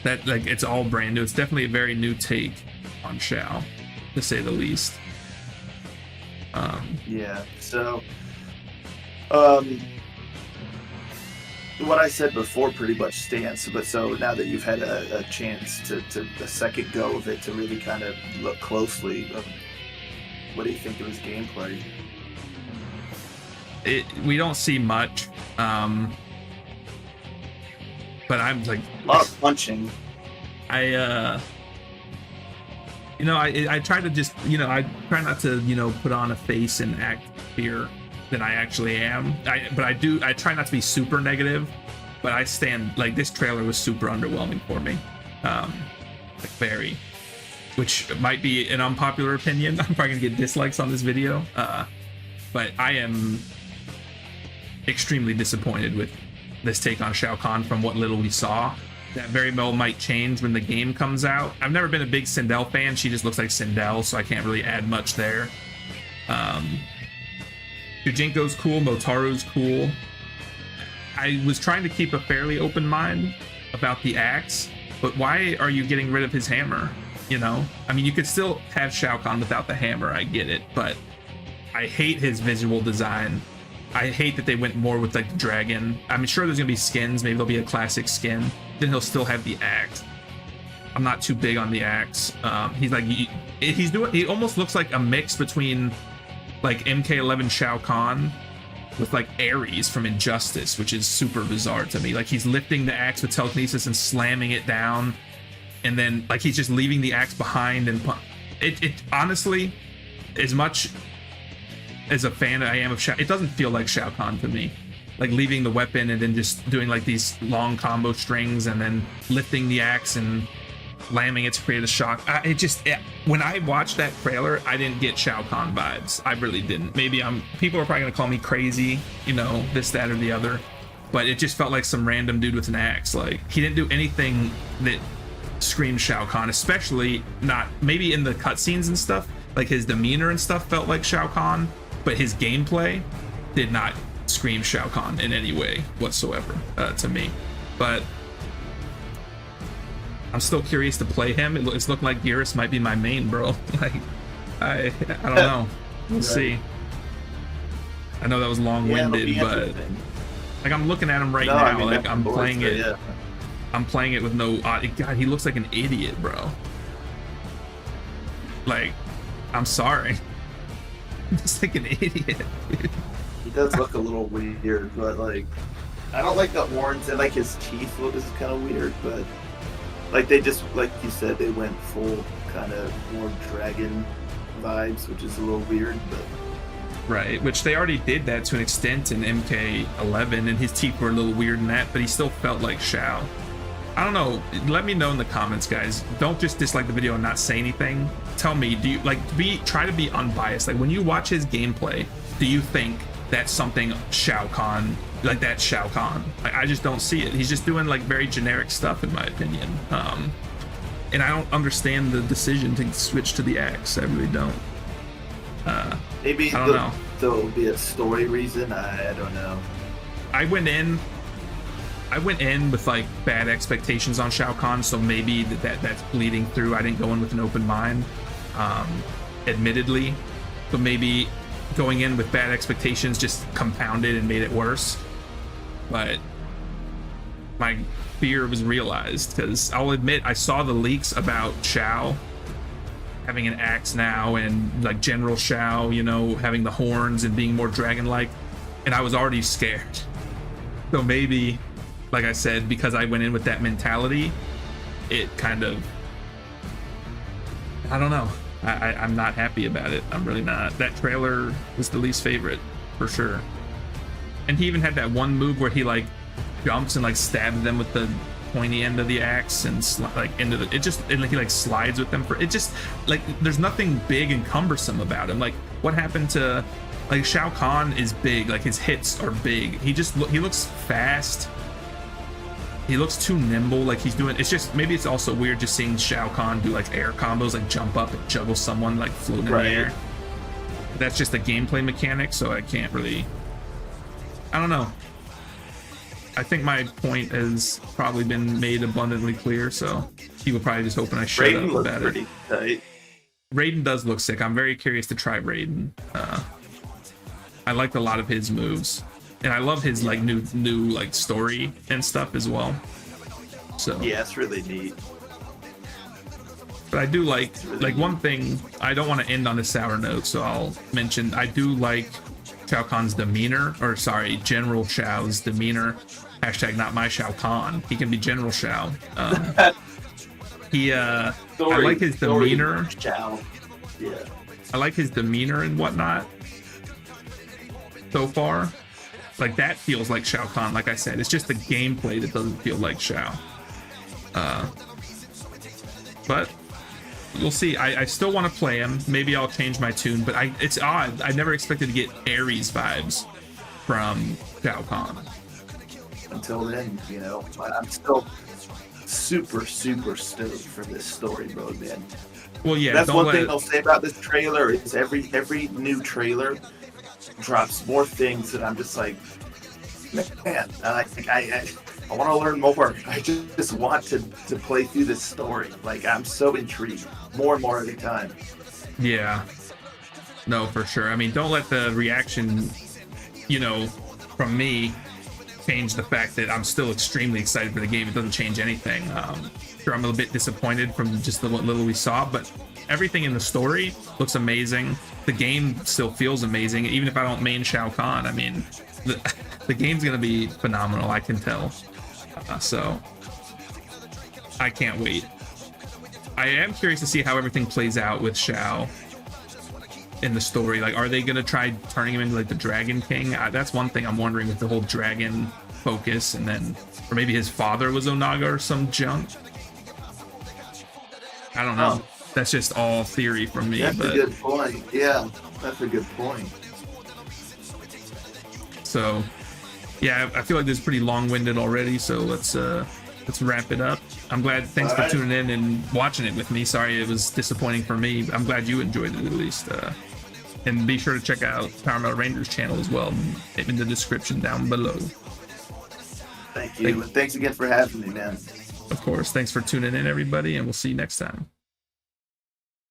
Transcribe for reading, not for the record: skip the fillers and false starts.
That like it's all brand new. It's definitely a very new take on Shao, to say the least. Yeah. So, um, what I said before pretty much stands. But so now that you've had a chance to a second go of it to really kind of look closely, what do you think of his gameplay? We don't see much, but I'm like A lot of punching. I try to just, I try not to, put on a face and act fear than I actually am. I try not to be super negative, but I stand, like, this trailer was super underwhelming for me. Like, very, which might be an unpopular opinion. I'm probably gonna get dislikes on this video. But I am extremely disappointed with this take on Shao Kahn from what little we saw. That very well might change when the game comes out. I've never been a big Sindel fan. She just looks like Sindel, so I can't really add much there. Yujinko's cool, Motaru's cool. I was trying to keep a fairly open mind about the axe, but why are you getting rid of his hammer? I mean, you could still have Shao Kahn without the hammer, I get it, but I hate his visual design. I hate that they went more with like the dragon. I'm sure there's gonna be skins, maybe there'll be a classic skin, then he'll still have the axe. I'm not too big on the axe. He's like, he almost looks like a mix between like MK11 Shao Kahn with like Ares from Injustice, which is super bizarre to me. Like, he's lifting the axe with telekinesis and slamming it down, and then like he's just leaving the axe behind. And it honestly, as much as a fan I am of Shao, it doesn't feel like Shao Kahn to me. Like leaving the weapon and then just doing like these long combo strings and then lifting the axe and slamming it to create a shock. When I watched that trailer, I didn't get Shao Kahn vibes. I really didn't. Maybe people are probably gonna call me crazy, this, that, or the other, but it just felt like some random dude with an axe. Like, he didn't do anything that screamed Shao Kahn, especially not maybe in the cutscenes and stuff. Like, his demeanor and stuff felt like Shao Kahn, but his gameplay did not scream Shao Kahn in any way whatsoever to me. But I'm still curious to play him. It's looking like Geras might be my main, bro. Like, I don't know. We'll see. I know that was long-winded, but like, I'm looking at him right now. I mean, like, I'm playing it. Yeah. I'm playing it with no. God, he looks like an idiot, bro. Like, I'm sorry. He's like an idiot. He does look a little weird, but like, I don't like the horns, and like his teeth look is kind of weird, but like, they just, like you said, they went full kind of more dragon vibes, which is a little weird, but right, which they already did that to an extent in MK11, and his teeth were a little weird in that, but he still felt like Shao. I don't know. Let me know in the comments, guys. Don't just dislike the video and not say anything. Tell me, do you like try to be unbiased? Like, when you watch his gameplay, do you think that's something Shao Kahn, like that Shao Kahn? I just don't see it. He's just doing like very generic stuff, in my opinion. And I don't understand the decision to switch to the axe. I really don't. Maybe I don't know. There'll be a story reason. I don't know. I went in with like bad expectations on Shao Kahn, so maybe that's bleeding through. I didn't go in with an open mind, admittedly, but maybe going in with bad expectations just compounded and made it worse. But my fear was realized, because I'll admit I saw the leaks about Shao having an axe now, and like General Shao, having the horns and being more dragon-like, and I was already scared. So maybe, like I said, because I went in with that mentality, it kind of, I don't know. I'm not happy about it. I'm really not. That trailer was the least favorite, for sure. And he even had that one move where he like jumps and like stabs them with the pointy end of the axe and like into the, he like slides with them. It just, like, there's nothing big and cumbersome about him. Like, what happened to, like, Shao Kahn is big, like his hits are big. He looks fast. He looks too nimble, like he's doing, it's just, maybe it's also weird just seeing Shao Kahn do like air combos, like jump up and juggle someone like floating in the air. That's just a gameplay mechanic, so I can't really, I don't know. I think my point has probably been made abundantly clear, so he would probably just hoping I shut Raiden up looks about pretty it. tight. Raiden does look sick. I'm very curious to try Raiden. I liked a lot of his moves, and I love his like new like story and stuff as well. So Yeah, it's really neat. but I do like one thing. I don't want to end on a sour note, so I'll mention I do like Shao Kahn's demeanor, or sorry, General Shao's demeanor. Hashtag not my Shao Kahn. He can be General Shao. I like his demeanor. Shao. Yeah. I like his demeanor and whatnot so far. Like that feels like Shao Kahn. Like I said, it's just the gameplay that doesn't feel like Shao. But we'll see. I still want to play him. Maybe I'll change my tune. But it's odd. I never expected to get Ares vibes from Shao Kahn. Until then, you know, I'm still super stoked for this story mode, man. Well, yeah. That's one thing I'll say about this trailer is every new trailer drops more things that I'm just like, man, I want to learn more. I just want to play through this story. Like, I'm so intrigued, more and more every time. Yeah. No, for sure. I mean, don't let the reaction, you know, from me change the fact that I'm still extremely excited for the game. It doesn't change anything. Sure, I'm a little bit disappointed from just the little we saw, but everything in the story looks amazing. The game still feels amazing, even if I don't main Shao Kahn. I mean, the game's gonna be phenomenal. I can tell. So I can't wait. I am curious to see how everything plays out with Shao in the story. Like, are they gonna try turning him into like the Dragon King? That's one thing I'm wondering with the whole dragon focus, and then, or maybe his father was Onaga or some junk. I don't know. That's just all theory from me. That's but a good point. Yeah, that's a good point. So, yeah, I feel like this is pretty long-winded already. So let's wrap it up. I'm glad. Thanks for tuning in and watching it with me. Sorry it was disappointing for me. I'm glad you enjoyed it at least. And be sure to check out Paramount Rangers channel as well. In the description down below. Thank you. And thanks again for having me, man. Of course. Thanks for tuning in, everybody, and we'll see you next time.